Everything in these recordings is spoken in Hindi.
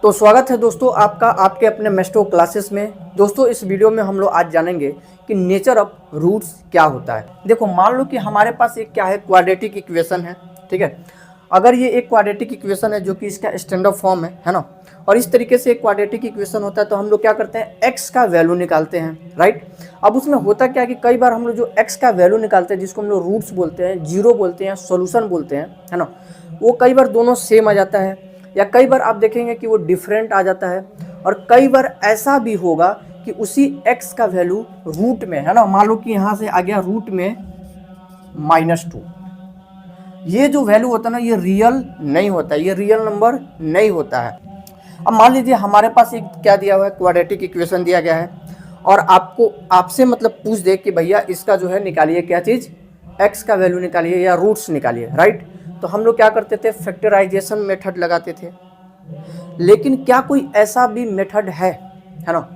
तो स्वागत है दोस्तों आपका आपके अपने मेस्टो क्लासेस में। दोस्तों इस वीडियो में हम लोग आज जानेंगे कि नेचर ऑफ रूट्स क्या होता है। देखो मान लो कि हमारे पास एक क्या है, क्वाड्रेटिक इक्वेशन है, ठीक है। अगर ये एक क्वाड्रेटिक इक्वेशन है जो कि इसका स्टैंडर्ड फॉर्म है ना, और इस तरीके से एक क्वाड्रेटिक इक्वेशन होता है तो हम लोग क्या करते हैं, एक्स का वैल्यू निकालते हैं, राइट। अब उसमें होता क्या है कि कई बार हम लोग जो एक्स का वैल्यू निकालते हैं जिसको हम लोग रूट्स बोलते हैं, जीरो बोलते हैं, सोल्यूशन बोलते हैं, है ना, वो कई बार दोनों सेम आ जाता है या कई बार आप देखेंगे कि वो डिफरेंट आ जाता है। और कई बार ऐसा भी होगा कि उसी x का वैल्यू रूट में, है ना, मान लो कि यहाँ से आ गया रूट में -2, ये जो वैल्यू होता है ना ये रियल नहीं होता, ये रियल नंबर नहीं होता है। अब मान लीजिए हमारे पास एक क्या दिया हुआ है, क्वाड्रेटिक इक्वेशन दिया गया है और आपसे मतलब पूछ दे कि भैया इसका जो है निकालिए क्या चीज़, x का वैल्यू निकालिए या रूट्स निकालिए, राइट। तो हम लोग क्या करते थे, फैक्टराइजेशन मेथड लगाते थे। लेकिन क्या कोई ऐसा भी मेथड है ना,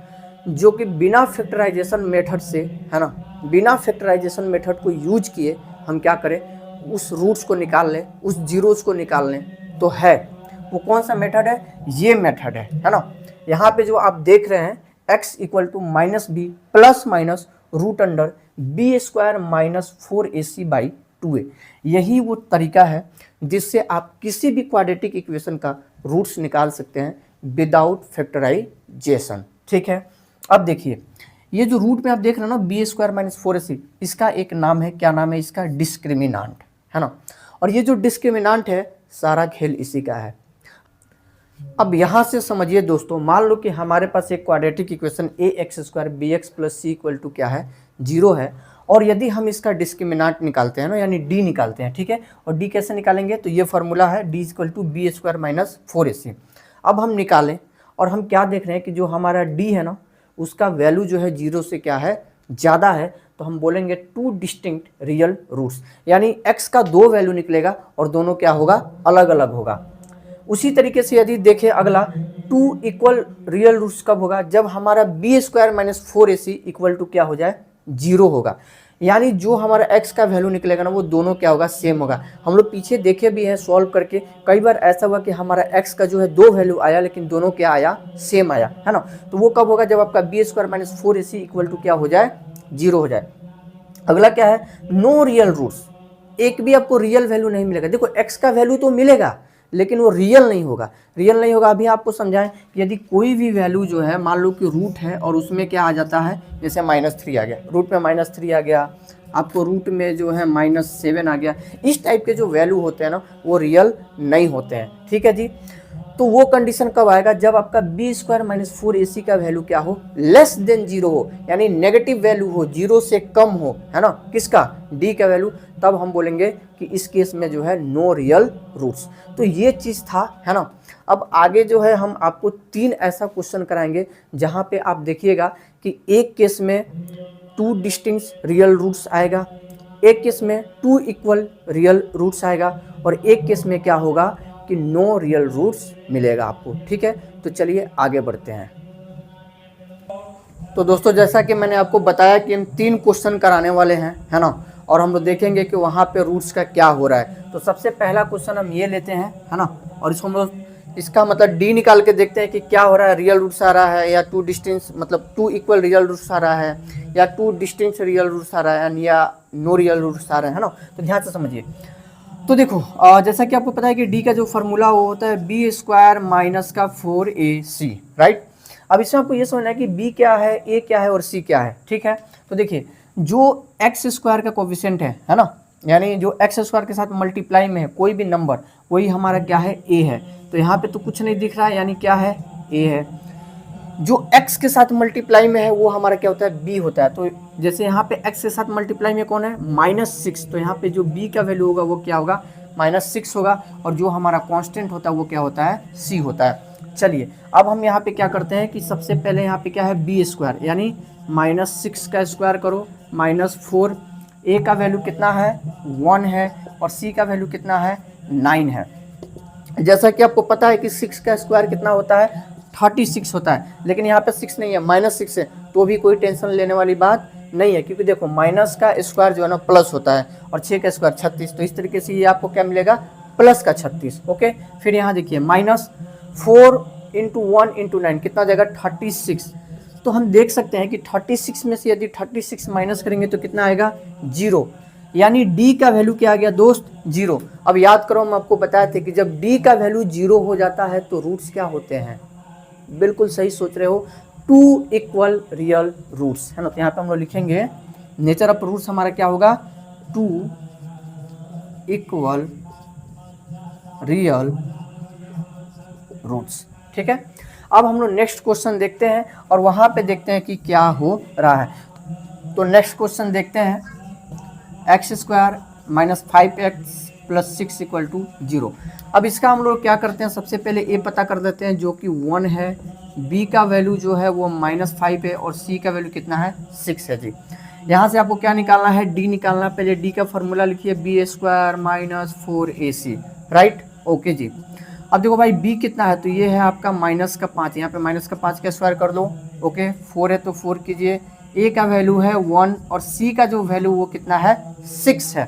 जो कि बिना फैक्टराइजेशन मेथड से, है ना, बिना फैक्टराइजेशन मेथड को यूज किए हम क्या करें, उस रूट्स को निकाल लें, उस जीरोस को निकाल लें? तो है। वो कौन सा मेथड है? ये मेथड है ना। यहाँ पे जो आप देख रहे हैं x equal to -b plus minus root under b² - 4ac/2a, यही वो तरीका है जिससे आप किसी भी क्वाड्रेटिक इक्वेशन का रूट्स निकाल सकते हैं विदाउट फैक्टराइजेशन, ठीक है। अब देखिए ये जो रूट में आप देख रहे हैं ना b² - 4ac, इसका एक नाम है, क्या नाम है इसका, डिस्क्रिमिनांट, है ना। और ये जो डिस्क्रिमिनांट है सारा खेल इसी का है। अब यहाँ से समझिए दोस्तों, मान लो कि हमारे पास एक quadratic equation ax² bx + c equal to क्या है, 0 है। और यदि हम इसका डिस्क्रिमिनांट निकालते हैं ना, यानी d निकालते हैं, ठीक है। और d कैसे निकालेंगे, तो ये फार्मूला है d = b² - 4ac। अब हम निकालें और हम क्या देख रहे हैं कि जो हमारा d है ना उसका वैल्यू जो है 0 से क्या है, ज़्यादा है, तो हम बोलेंगे 2 डिस्टिंक्ट रियल रूट्स, यानी x का 2 वैल्यू निकलेगा और दोनों क्या होगा, अलग अलग होगा। उसी तरीके से यदि देखें अगला, 2 इक्वल रियल रूट्स कब होगा, जब हमारा b² - 4ac इक्वल टू क्या हो जाए, 0 होगा। यानी जो हमारा x का वैल्यू निकलेगा ना वो दोनों क्या होगा, सेम होगा। हम लोग पीछे देखे भी हैं सॉल्व करके, कई बार ऐसा हुआ कि हमारा x का जो है 2 वैल्यू आया लेकिन दोनों क्या आया, सेम आया, है ना। तो वो कब होगा, जब आपका b² - 4ac इक्वल टू क्या हो जाए, 0 हो जाए। अगला क्या है, नो रियल रूट्स, एक भी आपको रियल वैल्यू नहीं मिलेगा। देखो x का वैल्यू तो मिलेगा लेकिन वो रियल नहीं होगा, रियल नहीं होगा। अभी आपको समझाएं कि यदि कोई भी वैल्यू जो है, मान लो कि रूट है और उसमें क्या आ जाता है, जैसे -3 आ गया, रूट में -3 आ गया, आपको रूट में जो है -7 आ गया, इस टाइप के जो वैल्यू होते हैं ना वो रियल नहीं होते हैं, ठीक है जी। तो वो कंडीशन कब आएगा, जब आपका b² - 4ac का वैल्यू क्या हो, लेस देन 0 हो, यानी नेगेटिव वैल्यू हो, 0 से कम हो, है ना, किसका, d का वैल्यू, तब हम बोलेंगे कि इस केस में जो है नो रियल रूट्स। तो ये चीज़ था, है ना। अब आगे जो है हम आपको 3 ऐसा क्वेश्चन कराएंगे जहाँ पे आप देखिएगा कि एक केस में 2 डिस्टिंक्ट रियल रूट्स आएगा, एक केस में 2 इक्वल रियल रूट्स आएगा और एक केस में क्या होगा कि नो रियल रूट्स मिलेगा आपको, ठीक है। तो चलिए आगे बढ़ते हैं। तो दोस्तों जैसा कि मैंने आपको बताया कि हम 3 क्वेश्चन कराने वाले हैं, है ना, और हम लोग देखेंगे कि वहाँ पे रूट्स का क्या हो रहा है। तो सबसे पहला क्वेश्चन हम ये लेते हैं, है ना, और इसको हम लोग इसका मतलब डी निकाल के देखते हैं कि क्या हो रहा है, रियल रूट्स आ रहा है या 2 डिस्टिंक्ट मतलब 2 इक्वल रियल रूट्स आ रहा है या 2 डिस्टिंक्ट रियल रूट्स आ रहा है या नो रियल रूट्स आ रहे हैं, है ना। तो ध्यान से समझिए। तो देखो जैसा कि आपको पता है कि d का जो फार्मूला वो होता है b² - 4ac, राइट। अब इसमें आपको ये समझना है कि b क्या है, a क्या है और c क्या है, ठीक है। तो देखिए जो x² का कोफिशिएंट है ना, यानी जो x² के साथ मल्टीप्लाई में है कोई भी नंबर, वही हमारा क्या है, a है। तो यहाँ पे तो कुछ नहीं दिख रहा है, यानी क्या है, a है। जो x के साथ मल्टीप्लाई में है वो हमारा क्या होता है, b होता है। तो जैसे यहाँ पे x के साथ मल्टीप्लाई में कौन है, -6, तो यहाँ पे जो b का वैल्यू होगा वो क्या होगा, -6 होगा। और जो हमारा कांस्टेंट होता है वो क्या होता है, c होता है। चलिए अब हम यहाँ पे क्या करते हैं कि सबसे पहले यहाँ पे क्या है, b², यानी -6 का स्क्वायर करो, -4, a का वैल्यू कितना है, 1 है, और c का वैल्यू कितना है, 9 है। जैसा कि आपको पता है कि 6 का स्क्वायर कितना होता है, 36 होता है, लेकिन यहाँ पे 6 नहीं है, -6 है, तो भी कोई टेंशन लेने वाली बात नहीं है, क्योंकि देखो माइनस का स्क्वायर जो है ना प्लस होता है और 6 का स्क्वायर 36, तो इस तरीके से ये आपको क्या मिलेगा, प्लस का 36, ओके। फिर यहाँ देखिए -4 इंटू 1 इंटू 9 कितना हो जाएगा 36। तो हम देख सकते हैं कि 36 में से यदि 36 माइनस करेंगे तो कितना आएगा 0, यानी d का वैल्यू क्या आ गया दोस्त 0। अब याद करो हम आपको बताए थे कि जब d का वैल्यू 0 हो जाता है तो रूट्स क्या होते हैं, बिल्कुल सही सोच रहे हो, 2 इक्वल रियल रूट्स है ना। तो यहाँ पे हम लोग लिखेंगे नेचर ऑफ रूट्स हमारा क्या होगा 2 इक्वल रियल रूट्स। ठीक है, अब हम लोग नेक्स्ट क्वेश्चन देखते हैं और वहाँ पे देखते हैं कि क्या हो रहा है। तो नेक्स्ट क्वेश्चन देखते हैं x square minus 5x plus 6 equal to 0। अब इसका हम लोग क्या करते हैं, सबसे पहले ए पता कर देते हैं जो कि 1 है, b का वैल्यू जो है वो -5 है और c का वैल्यू कितना है 6 है जी। यहाँ से आपको क्या निकालना है d निकालना है। पहले d का फॉर्मूला लिखिए b square minus 4ac, right, okay जी। अब देखो भाई b कितना है, तो ये है आपका -5, यहाँ पे -5 का स्क्वायर कर दो, ओके। 4 है तो 4 कीजिए, a का वैल्यू है 1 और c का जो वैल्यू वो कितना है 6 है।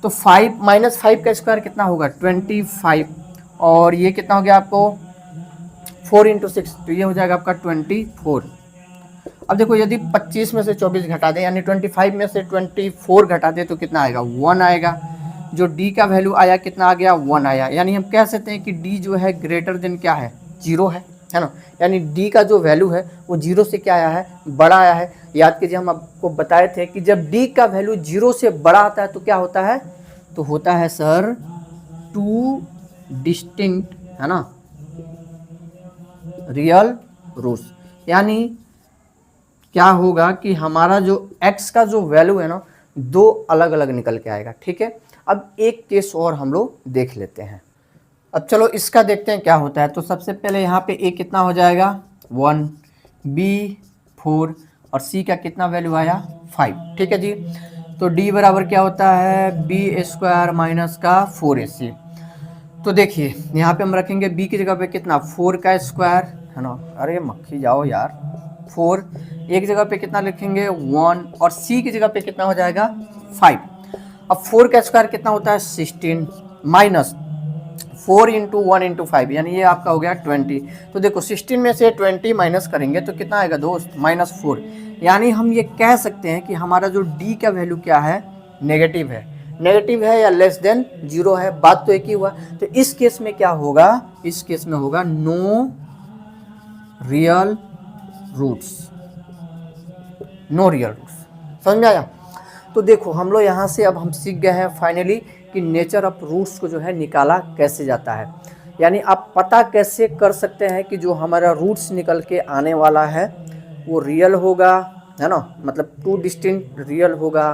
तो 5 का स्क्वायर कितना होगा 25 और ये कितना हो गया आपको 4 इंटू 6, तो ये हो जाएगा आपका 24। अब देखो यदि 25 में से 24 घटा दें यानी 25 में से 24 घटा दें तो कितना आएगा 1 आएगा। जो d का वैल्यू आया कितना आ गया 1 आया, यानी हम कह सकते हैं कि d जो है ग्रेटर देन क्या है 0 है ना। यानी d का जो वैल्यू है वो 0 से क्या आया है बड़ा आया है। याद कीजिए हम आपको बताए थे कि जब d का वैल्यू 0 से बड़ा आता है तो क्या होता है, तो होता है सर 2 डिस्टिंक्ट है ना रियल रूट्स। यानी क्या होगा कि हमारा जो x का जो वैल्यू है ना 2 अलग अलग निकल के आएगा। ठीक है, अब एक केस और हम लोग देख लेते हैं। अब चलो इसका देखते हैं क्या होता है। तो सबसे पहले यहाँ पे a कितना हो जाएगा 1, b 4 और c का कितना वैल्यू आया 5। ठीक है जी, तो d बराबर क्या होता है b स्क्वायर माइनस का 4ac। तो देखिए यहाँ पे हम रखेंगे b की जगह पे कितना 4 का स्क्वायर है ना, अरे मक्खी जाओ यार 4, एक जगह पे कितना लिखेंगे 1 और c की जगह पे कितना हो जाएगा 5। अब 4 का स्क्वायर कितना होता है 16 माइनस 4 इंटू 1 इंटू 5 यानी ये आपका हो गया 20। तो देखो 16 में से 20 माइनस करेंगे तो कितना आएगा दोस्त -4। यानी हम ये कह सकते हैं कि हमारा जो d का वैल्यू क्या है नेगेटिव है या लेस देन 0 है। बात तो एक ही हुआ। तो इस केस में क्या होगा, इस केस में होगा नो रियल रूट्स, समझ में आया। तो देखो हम लोग यहाँ से अब हम सीख गए हैं फाइनली कि नेचर ऑफ रूट्स को जो है निकाला कैसे जाता है। यानी आप पता कैसे कर सकते हैं कि जो हमारा रूट्स निकल के आने वाला है वो रियल होगा है ना, मतलब 2 डिस्टिंक्ट रियल होगा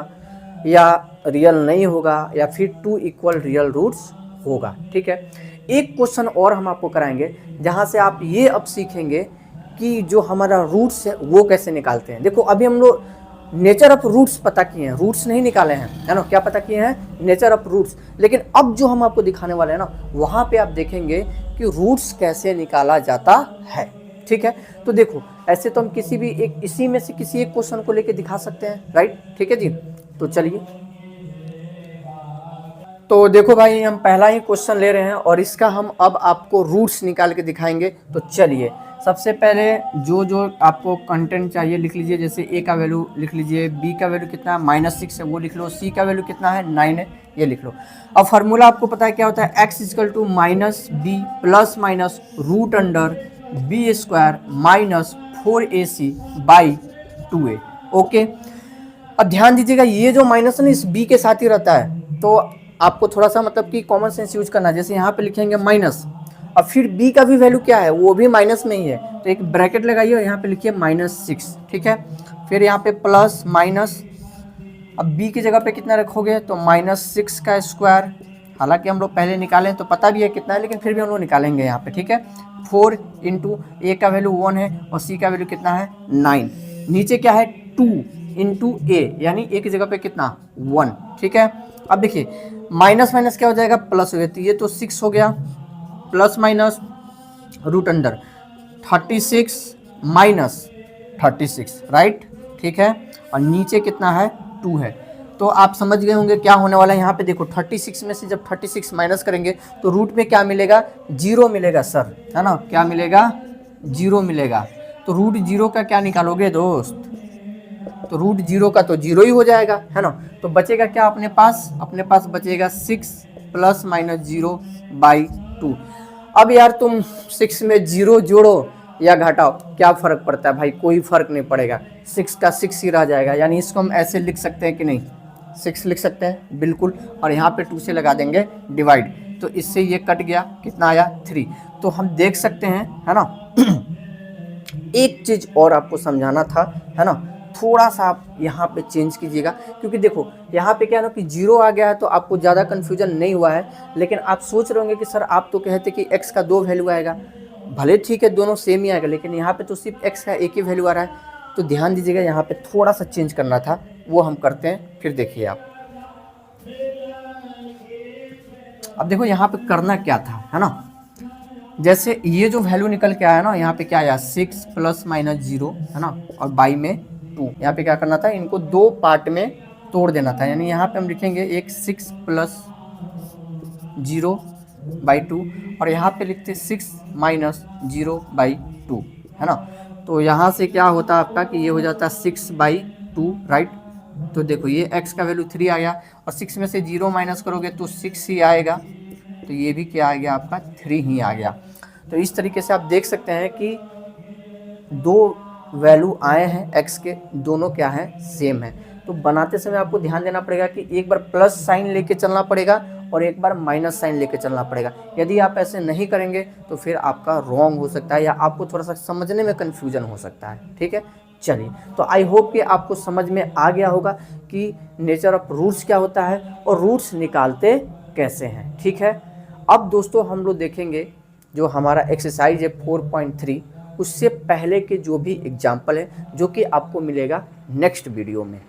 या रियल नहीं होगा या फिर 2 इक्वल रियल रूट्स होगा। ठीक है, एक क्वेश्चन और हम आपको कराएंगे जहाँ से आप ये अब सीखेंगे कि जो हमारा रूट्स है वो कैसे निकालते हैं। देखो अभी हम लोग नेचर ऑफ रूट्स पता किए हैं, रूट्स नहीं निकाले हैं है ना, क्या पता किए हैं नेचर ऑफ रूट्स। लेकिन अब जो हम आपको दिखाने वाले हैं ना वहाँ पे आप देखेंगे कि रूट्स कैसे निकाला जाता है। ठीक है, तो देखो ऐसे तो हम किसी भी एक इसी में से किसी एक क्वेश्चन को लेके दिखा सकते हैं, राइट। ठीक है जी, तो चलिए तो देखो भाई हम पहला ही क्वेश्चन ले रहे हैं और इसका हम अब आपको रूट्स निकाल के दिखाएंगे। तो चलिए सबसे पहले जो आपको कंटेंट चाहिए लिख लीजिए। जैसे a का वैल्यू लिख लीजिए, b का वैल्यू कितना है -6 है वो लिख लो, c का वैल्यू कितना है 9 है ये लिख लो। अब फार्मूला आपको पता है क्या होता है, x = -b plus minus root under b square minus 4ac by 2a। Okay, अब ध्यान दीजिएगा ये जो माइनस है ना इस b के साथ ही रहता है, तो आपको थोड़ा सा मतलब कि कॉमन सेंस यूज करना है। जैसे यहाँ पे लिखेंगे माइनस, अब फिर b का भी वैल्यू क्या है वो भी माइनस में ही है, तो एक ब्रैकेट लगाइए और यहाँ पे लिखिए -6। ठीक है, फिर यहाँ पे प्लस माइनस, अब b की जगह पे कितना रखोगे तो -6 का स्क्वायर, हालांकि हम लोग पहले निकालें तो पता भी है कितना है लेकिन फिर भी हम लोग निकालेंगे यहाँ पे। ठीक है, 4 इंटू a का वैल्यू 1 है और c का वैल्यू कितना है 9, नीचे क्या है 2 इंटू a यानी a की जगह पे कितना 1। ठीक है, अब देखिए माइनस माइनस क्या हो जाएगा प्लस हो गया, तो ये तो 6 हो गया plus minus root under 36 minus 36, right. ठीक है, और नीचे कितना है 2 है, तो आप समझ गए होंगे क्या होने वाला है। यहाँ पे देखो 36 में से जब 36 माइनस करेंगे तो रूट में क्या मिलेगा, 0 मिलेगा सर, है ना, क्या मिलेगा, 0 मिलेगा। तो रूट 0 का क्या निकालोगे दोस्त, तो रूट 0 का तो 0 ही हो जाएगा, है ना। तो बचेगा क्या अपने पास बचेगा 6 प्लस माइनस 0/2। अब यार तुम 6 में 0 जोड़ो या घटाओ, क्या फ़र्क पड़ता है भाई, कोई फ़र्क नहीं पड़ेगा, 6 का 6 ही रह जाएगा। यानी इसको हम ऐसे लिख सकते हैं कि नहीं, 6 लिख सकते हैं बिल्कुल, और यहाँ पे 2 से लगा देंगे डिवाइड, तो इससे ये कट गया, कितना आया 3। तो हम देख सकते हैं, है ना। एक चीज़ और आपको समझाना था, है ना, थोड़ा सा आप यहाँ पे चेंज कीजिएगा, क्योंकि देखो यहाँ पे क्या है ना कि 0 आ गया है तो आपको ज़्यादा कन्फ्यूजन नहीं हुआ है। लेकिन आप सोच रहे होंगे कि सर आप तो कहते कि x का 2 वैल्यू आएगा, भले ठीक है दोनों सेम ही आएगा, लेकिन यहाँ पे तो सिर्फ x का एक ही वैल्यू आ रहा है। तो ध्यान दीजिएगा, यहाँ पे थोड़ा सा चेंज करना था, वो हम करते हैं, फिर देखिए आप। अब देखो यहाँ पे करना क्या था, है ना, जैसे ये जो वैल्यू निकल के आया ना, यहाँ पे क्या आया 6 प्लस माइनस 0, है ना, और बाई में 2। यहाँ पे क्या करना था, इनको 2 पार्ट में तोड़ देना था। यानी यहाँ पे हम लिखेंगे एक 6 प्लस 0/2, और यहाँ पे लिखते 6 माइनस 0/2, है ना। तो यहाँ से क्या होता है आपका कि ये हो जाता है 6/2, राइट। तो देखो ये x का वैल्यू 3 आ गया, और 6 में से 0 माइनस करोगे तो 6 ही आएगा, तो ये भी क्या आ गया आपका 3 ही आ गया। तो इस तरीके से आप देख सकते हैं कि 2 वैल्यू आए हैं x के, दोनों क्या है, सेम है। तो बनाते समय आपको ध्यान देना पड़ेगा कि एक बार प्लस साइन लेके चलना पड़ेगा और एक बार माइनस साइन लेके चलना पड़ेगा। यदि आप ऐसे नहीं करेंगे तो फिर आपका रॉन्ग हो सकता है, या आपको थोड़ा सा समझने में कन्फ्यूजन हो सकता है, ठीक है। चलिए, तो आई होप कि आपको समझ में आ गया होगा कि नेचर ऑफ रूट्स क्या होता है और रूट्स निकालते कैसे हैं, ठीक है। अब दोस्तों हम लोग देखेंगे जो हमारा एक्सरसाइज है 4.3, उससे पहले के जो भी एग्जाम्पल है, जो कि आपको मिलेगा नेक्स्ट वीडियो में।